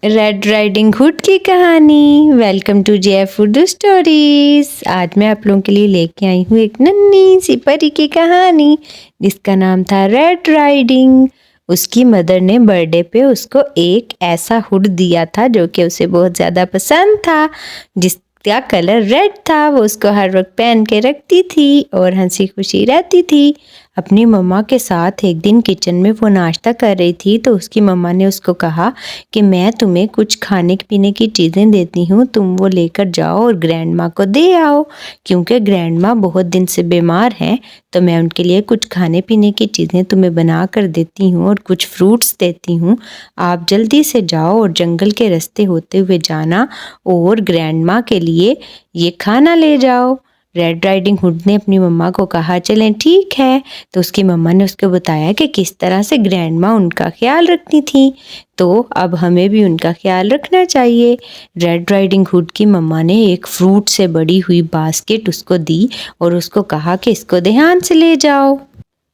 Red riding hood की कहानी। Welcome to JF Urdu stories. आज मैं आप लोगों के लिए लेके आई हूँ एक नन्ही सी परी की कहानी जिसका नाम था रेड राइडिंग। उसकी मदर ने बर्थडे पे उसको एक ऐसा हुड दिया था जो कि उसे बहुत ज़्यादा पसंद था, जिसका कलर रेड था। वो उसको हर वक्त पहन के रखती थी और हंसी खुशी रहती थी। अपनी मम्मा के साथ एक दिन किचन में वो नाश्ता कर रही थी तो उसकी मम्मा ने उसको कहा कि मैं तुम्हें कुछ खाने पीने की चीज़ें देती हूँ, तुम वो लेकर जाओ और ग्रैंड माँ को दे आओ, क्योंकि ग्रैंड माँ बहुत दिन से बीमार हैं। तो मैं उनके लिए कुछ खाने पीने की चीज़ें तुम्हें बना कर देती हूँ और कुछ फ्रूट्स देती हूँ। आप जल्दी से जाओ और जंगल के रास्ते होते हुए जाना और ग्रैंड माँ के लिए ये खाना ले जाओ। रेड राइडिंग हुड ने अपनी मम्मा को कहा चलें ठीक है। तो उसकी मम्मा ने उसको बताया कि किस तरह से ग्रैंड माँ उनका ख्याल रखती थी, तो अब हमें भी उनका ख्याल रखना चाहिए। रेड राइडिंग हुड की मम्मा ने एक फ्रूट से बड़ी हुई बास्केट उसको दी और उसको कहा कि इसको ध्यान से ले जाओ।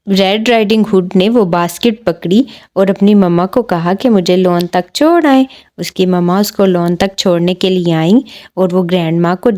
रेड राइडिंग हुड ने वो बास्केट पकड़ी और अपनी मम्मा को कहा कि मुझे लॉन तक छोड़ आए। उसकी मम्मा उसको लॉन तक छोड़ने के लिए आई और वो ग्रैंड माँ को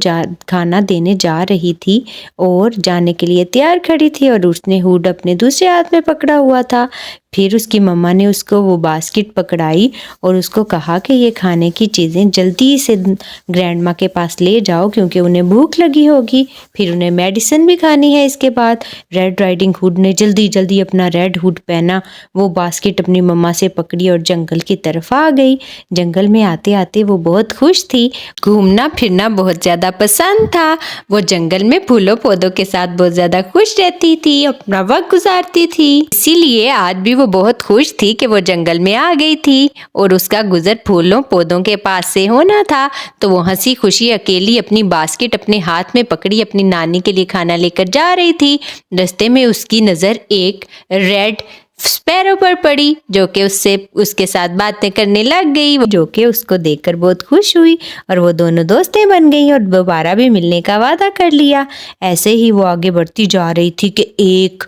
खाना देने जा रही थी और जाने के लिए तैयार खड़ी थी और उसने हुड अपने दूसरे हाथ में पकड़ा हुआ था। फिर उसकी मम्मा ने उसको वो बास्केट पकड़ाई और उसको कहा कि ये खाने की चीज़ें जल्दी से ग्रैंड माँ के पास ले जाओ क्योंकि उन्हें भूख लगी होगी, फिर उन्हें मेडिसिन भी खानी है इसके बाद। रेड राइडिंग हुड ने जल्दी जल्दी अपना रेड हुड पहना, वो बास्केट अपनी मम्मा से पकड़ी और जंगल की तरफ आ गई। जंगल में आते आते वो बहुत खुश थी, घूमना फिरना बहुत ज़्यादा पसंद था। वो जंगल में फूलों पौधों के साथ बहुत ज़्यादा खुश रहती थी, अपना वक्त गुजारती थी। इसीलिए आज भी वो बहुत खुश थी कि वो जंगल में आ गई थी और उसका गुजर फूलों पौधों के पास से होना था। तो वो हंसी खुशी अकेली अपनी बास्केट अपने हाथ में पकड़ी अपनी नानी के लिए खाना लेकर जा रही थी। रास्ते में उसकी नज़र एक रेड स्पैरो पर पड़ी जो कि उसके साथ बातें करने लग गई, जो कि उसको देखकर बहुत खुश हुई और वो दोनों दोस्तें बन गई और दोबारा भी मिलने का वादा कर लिया। ऐसे ही वो आगे बढ़ती जा रही थी कि एक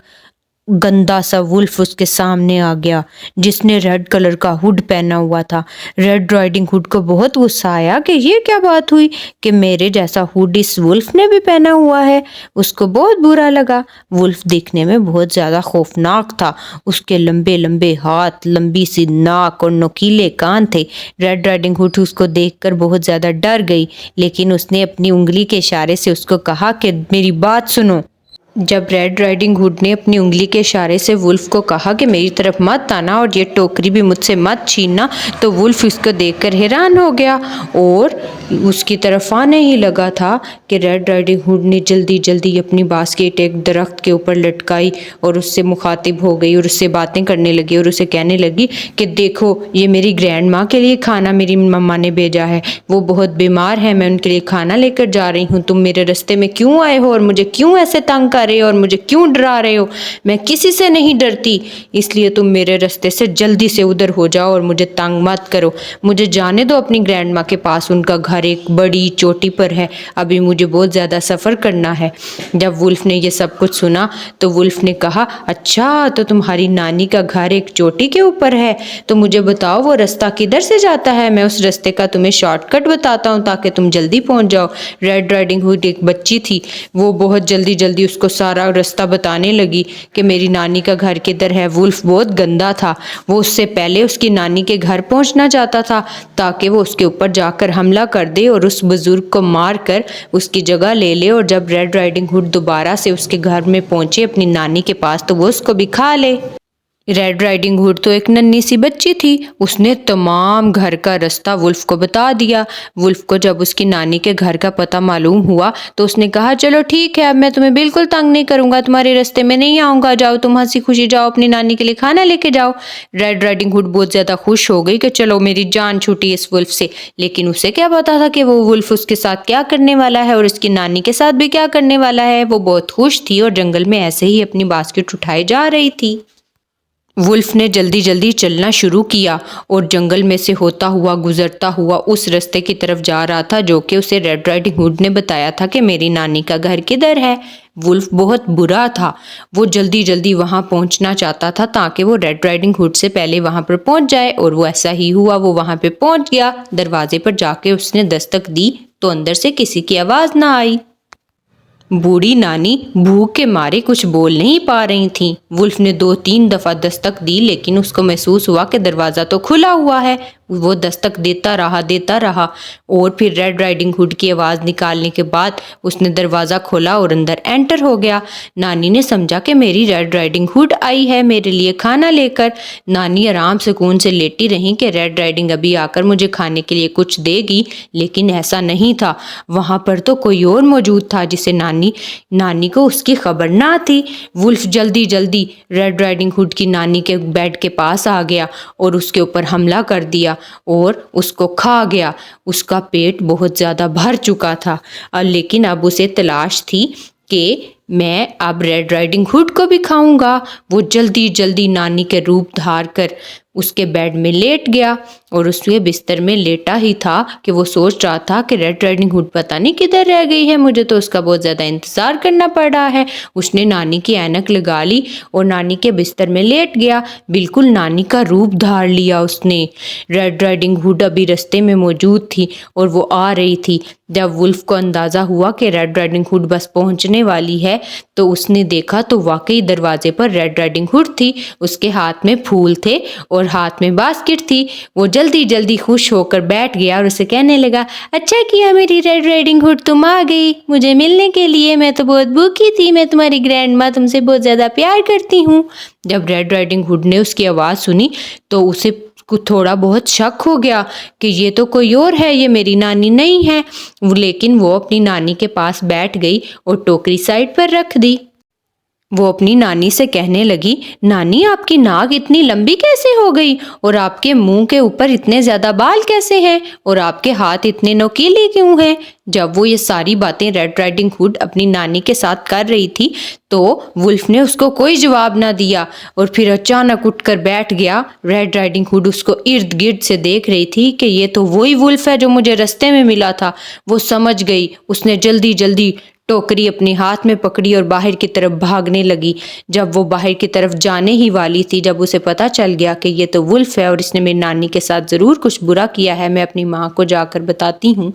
गंदा सा वुल्फ उसके सामने आ गया जिसने रेड कलर का हुड पहना हुआ था। रेड राइडिंग हुड को बहुत गुस्सा आया कि ये क्या बात हुई कि मेरे जैसा हुड इस वुल्फ ने भी पहना हुआ है। उसको बहुत बुरा लगा। वुल्फ दिखने में बहुत ज़्यादा खौफनाक था, उसके लंबे लंबे हाथ, लंबी सी नाक और नुकीले कान थे। रेड राइडिंग हुड उसको देखकर बहुत ज़्यादा डर गई, लेकिन उसने अपनी उंगली के इशारे से उसको कहा कि मेरी बात सुनो। जब रेड राइडिंग हुड ने अपनी उंगली के इशारे से वुल्फ को कहा कि मेरी तरफ मत आना और ये टोकरी भी मुझसे मत छीनना, तो वुल्फ इसको देखकर हैरान हो गया और उसकी तरफ आने ही लगा था कि रेड राइडिंग हुड ने जल्दी जल्दी अपनी बास्केट एक दरख्त के ऊपर लटकाई और उससे मुखातिब हो गई और उससे बातें करने लगी और उसे कहने लगी कि देखो ये मेरी ग्रैंड माँ के लिए खाना मेरी मम्मा ने भेजा है, वो बहुत बीमार है, मैं उनके लिए खाना लेकर जा रही हूँ। तुम मेरे रास्ते में क्यों आए हो और मुझे क्यों ऐसे तंग कर रहे हो और मुझे क्यों डरा रहे हो? मैं किसी से नहीं डरती, इसलिए तुम मेरे रास्ते से जल्दी से उधर हो जाओ और मुझे तंग मत करो। मुझे जाने दो अपनी ग्रैंड माँ के पास, उनका घर एक बड़ी चोटी पर है, अभी मुझे बहुत ज़्यादा सफ़र करना है। जब वुल्फ ने ये सब कुछ सुना तो वुल्फ ने कहा अच्छा तो तुम्हारी नानी का घर एक चोटी के ऊपर है, तो मुझे बताओ वो रास्ता किधर से जाता है, मैं उस रास्ते का तुम्हें शॉर्टकट बताता हूँ ताकि तुम जल्दी पहुँच जाओ। रेड राइडिंग हुड एक बच्ची थी, वो बहुत जल्दी जल्दी उसको सारा रास्ता बताने लगी कि मेरी नानी का घर किधर है। वुल्फ बहुत गंदा था, वो उससे पहले उसकी नानी के घर पहुंचना चाहता था ताकि वो उसके ऊपर जाकर हमला कर दे और उस बुजुर्ग को मार कर उसकी जगह ले ले, और जब रेड राइडिंग हुड दोबारा से उसके घर में पहुंचे अपनी नानी के पास तो वो उसको भी खा ले। रेड राइडिंग हुड तो एक नन्ही सी बच्ची थी, उसने तमाम घर का रास्ता वुल्फ को बता दिया। वुल्फ को जब उसकी नानी के घर का पता मालूम हुआ तो उसने कहा चलो ठीक है, अब मैं तुम्हें बिल्कुल तंग नहीं करूंगा, तुम्हारे रास्ते में नहीं आऊंगा, जाओ तुम हंसी खुशी जाओ अपनी नानी के लिए खाना लेके जाओ। रेड राइडिंग हुड बहुत ज़्यादा खुश हो गई कि चलो मेरी जान छूटी इस वुल्फ से, लेकिन उसे क्या पता था कि वो वुल्फ उसके साथ क्या करने वाला है और उसकी नानी के साथ भी क्या करने वाला है। वो बहुत खुश थी और जंगल में ऐसे ही अपनी बास्केट उठाए जा रही थी। वुल्फ ने जल्दी जल्दी चलना शुरू किया और जंगल में से होता हुआ गुजरता हुआ उस रास्ते की तरफ जा रहा था जो कि उसे रेड राइडिंग हुड ने बताया था कि मेरी नानी का घर किधर है। वुल्फ बहुत बुरा था, वो जल्दी जल्दी वहाँ पहुँचना चाहता था ताकि वो रेड राइडिंग हुड से पहले वहाँ पर पहुँच जाए, और वो ऐसा ही हुआ। वो वहाँ पे पहुँच गया। दरवाजे पर जाके उसने दस्तक दी तो अंदर से किसी की आवाज़ ना आई। बूढ़ी नानी भूख के मारे कुछ बोल नहीं पा रही थी। वुल्फ ने 2-3 दफ़ा दस्तक दी लेकिन उसको महसूस हुआ कि दरवाज़ा तो खुला हुआ है। वो दस्तक देता रहा और फिर रेड राइडिंग हुड की आवाज़ निकालने के बाद उसने दरवाज़ा खोला और अंदर एंटर हो गया। नानी ने समझा कि मेरी रेड राइडिंग हुड आई है मेरे लिए खाना लेकर। नानी आराम सुकून से लेटी रही कि रेड राइडिंग अभी आकर मुझे खाने के लिए कुछ देगी, लेकिन ऐसा नहीं था। वहाँ पर तो कोई और मौजूद था जिसे नानी को उसकी खबर ना थी। वुल्फ जल्दी जल्दी रेड राइडिंग हुड की नानी के बेड के पास आ गया और उसके ऊपर हमला कर दिया और उसको खा गया। उसका पेट बहुत ज़्यादा भर चुका था, लेकिन अब उसे तलाश थी कि मैं अब रेड राइडिंग हुड को भी खाऊंगा। वो जल्दी जल्दी नानी के रूप धार कर उसके बेड में लेट गया और उसके बिस्तर में लेटा ही था कि वो सोच रहा था कि रेड राइडिंग हुड पता नहीं किधर रह गई है, मुझे तो उसका बहुत ज़्यादा इंतज़ार करना पड़ रहा है। उसने नानी की ऐनक लगा ली और नानी के बिस्तर में लेट गया। बिल्कुल नानी का रूप धार लिया उसने। रेड राइडिंग हुड अभी रास्ते में मौजूद थी और वो आ रही थी। जब वुल्फ को अंदाज़ा हुआ कि रेड राइडिंग हुड बस पहुंचने वाली है तो उसने देखा तो वाकई दरवाजे पर रेड राइडिंग हुड थी। उसके हाथ में फूल थे और हाथ में बास्केट थी। वो जल्दी जल्दी खुश होकर बैठ गया और उसे कहने लगा, अच्छा किया मेरी रेड राइडिंग हुड, तुम आ गई मुझे मिलने के लिए। मैं तो बहुत भूखी थी, मैं तुम्हारी ग्रैंड माँ, तुमसे बहुत ज़्यादा प्यार करती हूँ। जब रेड राइडिंग हुड ने उसकी आवाज़ सुनी तो उसे थोड़ा बहुत शक हो गया कि ये तो कोई और है, ये मेरी नानी नहीं है। लेकिन वो अपनी नानी के पास बैठ गई और टोकरी साइड पर रख दी। वो अपनी नानी से कहने लगी, नानी आपकी नाक इतनी लंबी कैसे हो गई, और आपके मुंह के ऊपर इतने ज़्यादा बाल कैसे हैं, और आपके हाथ इतने नुकीले क्यों हैं। जब वो ये सारी बातें रेड राइडिंग हुड अपनी नानी के साथ कर रही थी तो वुल्फ ने उसको कोई जवाब ना दिया और फिर अचानक उठकर बैठ गया। रेड राइडिंग हुड उसको इर्द गिर्द से देख रही थी कि ये तो वही वुल्फ है जो मुझे रास्ते में मिला था। वो समझ गई। उसने जल्दी जल्दी टोकरी अपने हाथ में पकड़ी और बाहर की तरफ भागने लगी। जब वो बाहर की तरफ जाने ही वाली थी, जब उसे पता चल गया कि ये तो वुल्फ है और इसने मेरी नानी के साथ ज़रूर कुछ बुरा किया है, मैं अपनी माँ को जाकर बताती हूँ,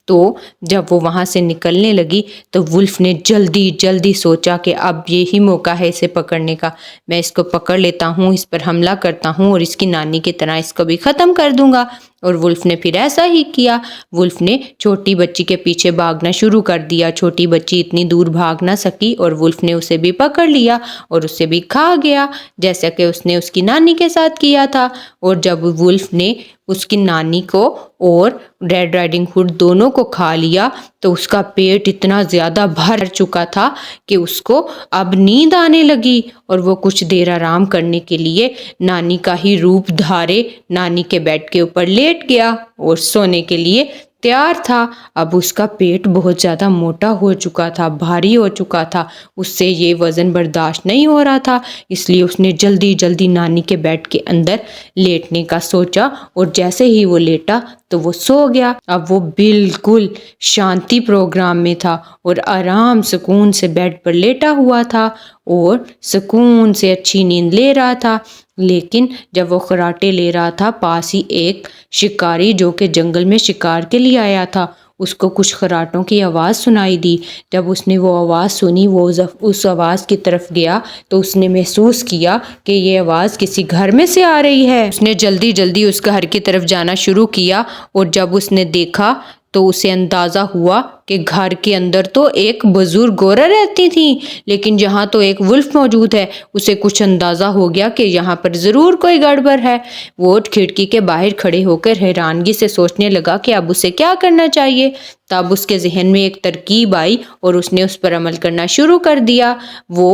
तो जब वो वहाँ से निकलने लगी तो वुल्फ ने जल्दी जल्दी सोचा कि अब यही मौका है इसे पकड़ने का। मैं इसको पकड़ लेता हूँ, इस पर हमला करता हूँ और इसकी नानी की तरह इसको भी ख़त्म कर दूँगा। और वुल्फ ने फिर ऐसा ही किया। वुल्फ ने छोटी बच्ची के पीछे भागना शुरू कर दिया। छोटी बच्ची इतनी दूर भाग ना सकी और वुल्फ ने उसे भी पकड़ लिया और उसे भी खा गया, जैसा कि उसने उसकी नानी के साथ किया था। और जब वुल्फ ने उसकी नानी को और रेड राइडिंग हुड दोनों को खा लिया तो उसका पेट इतना ज़्यादा भर चुका था कि उसको अब नींद आने लगी और वो कुछ देर आराम करने के लिए नानी का ही रूप धारे नानी के बेड के ऊपर लेट गया और सोने के लिए तैयार था। अब उसका पेट बहुत ज़्यादा मोटा हो चुका था, भारी हो चुका था, उससे ये वज़न बर्दाश्त नहीं हो रहा था, इसलिए उसने जल्दी जल्दी नानी के बेड के अंदर लेटने का सोचा और जैसे ही वो लेटा तो वो सो गया। अब वो बिल्कुल शांति प्रोग्राम में था और आराम सुकून से बेड पर लेटा हुआ था और सुकून से अच्छी नींद ले रहा था। लेकिन जब वो खर्राटे ले रहा था, पास ही एक शिकारी जो कि जंगल में शिकार के लिए आया था, उसको कुछ खर्राटों की आवाज़ सुनाई दी। जब उसने वो आवाज़ सुनी, वो उस आवाज़ की तरफ गया तो उसने महसूस किया कि ये आवाज़ किसी घर में से आ रही है। उसने जल्दी जल्दी उस घर की तरफ जाना शुरू किया और जब उसने देखा तो उसे अंदाज़ा हुआ कि घर के अंदर तो एक बुजुर्ग औरत रहती थी, लेकिन यहाँ तो एक वुल्फ मौजूद है। उसे कुछ अंदाज़ा हो गया कि यहाँ पर ज़रूर कोई गड़बड़ है। वो खिड़की के बाहर खड़े होकर हैरानगी से सोचने लगा कि अब उसे क्या करना चाहिए। तब उसके जहन में एक तरकीब आई और उसने उस पर अमल करना शुरू कर दिया। वो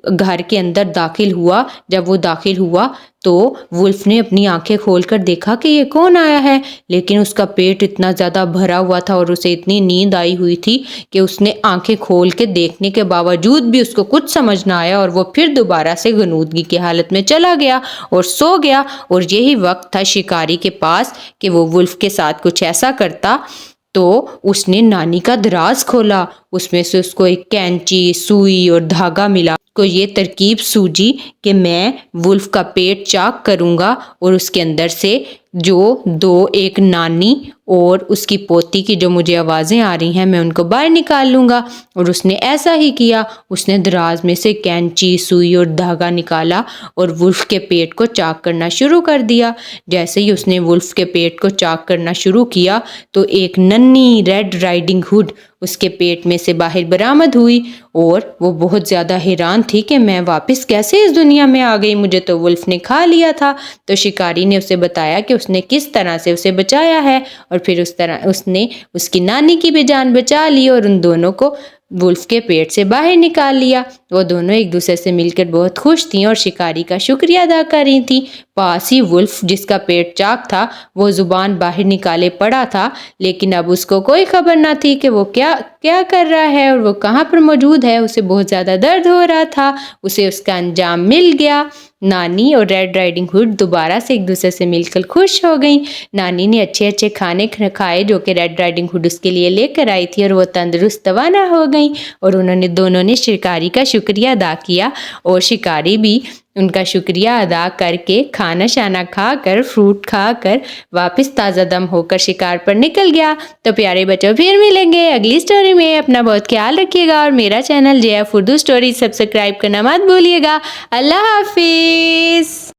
घर के अंदर दाखिल हुआ। जब वो दाखिल हुआ तो वुल्फ ने अपनी आंखें खोलकर देखा कि ये कौन आया है, लेकिन उसका पेट इतना ज़्यादा भरा हुआ था और उसे इतनी नींद आई हुई थी कि उसने आंखें खोल के देखने के बावजूद भी उसको कुछ समझ ना आया और वो फिर दोबारा से गनूदगी की हालत में चला गया और सो गया। और यही वक्त था शिकारी के पास कि वो वुल्फ के साथ कुछ ऐसा करता। तो उसने नानी का दराज खोला, उसमें से उसको एक कैंची, सुई और धागा मिला। को ये तरकीब सूझी कि मैं वुल्फ का पेट चाक करूंगा और उसके अंदर से जो एक नानी और उसकी पोती की जो मुझे आवाज़ें आ रही हैं मैं उनको बाहर निकाल लूँगा। और उसने ऐसा ही किया। उसने दराज में से कैंची, सुई और धागा निकाला और वुल्फ के पेट को चाक करना शुरू कर दिया। जैसे ही उसने वुल्फ के पेट को चाक करना शुरू किया तो एक नन्ही रेड राइडिंग हुड उसके पेट में से बाहर बरामद हुई और वो बहुत ज़्यादा हैरान थी कि मैं वापस कैसे इस दुनिया में आ गई, मुझे तो वुल्फ ने खा लिया था। तो शिकारी ने उसे बताया कि उसने किस तरह से उसे बचाया है और फिर उस तरह उसने उसकी नानी की भी जान बचा ली और उन दोनों को वुल्फ के पेट से बाहर निकाल लिया। वो दोनों एक दूसरे से मिलकर बहुत खुश थीं और शिकारी का शुक्रिया अदा कर रही थीं। पास ही वुल्फ जिसका पेट चाक था वो जुबान बाहर निकाले पड़ा था, लेकिन अब उसको कोई खबर ना थी कि वो क्या क्या कर रहा है और वो कहाँ पर मौजूद है। उसे बहुत ज़्यादा दर्द हो रहा था। उसे उसका अंजाम मिल गया। नानी और रेड राइडिंग हुड दोबारा से एक दूसरे से मिलकर खुश हो गई। नानी ने अच्छे अच्छे खाने खाए जो कि रेड राइडिंग हुड उसके लिए लेकर आई थी और वो तंदुरुस्त तवाना हो गई। और उन्होंने दोनों ने शिकारी का शुक्रिया अदा किया और शिकारी भी उनका शुक्रिया अदा करके खाना शाना खाकर, फ्रूट खाकर वापस ताज़ा दम होकर शिकार पर निकल गया। तो प्यारे बच्चों, फिर मिलेंगे अगली स्टोरी में। अपना बहुत ख्याल रखिएगा और मेरा channel JF Urdu story subscribe करना मत भूलिएगा। अल्लाह हाफिज़।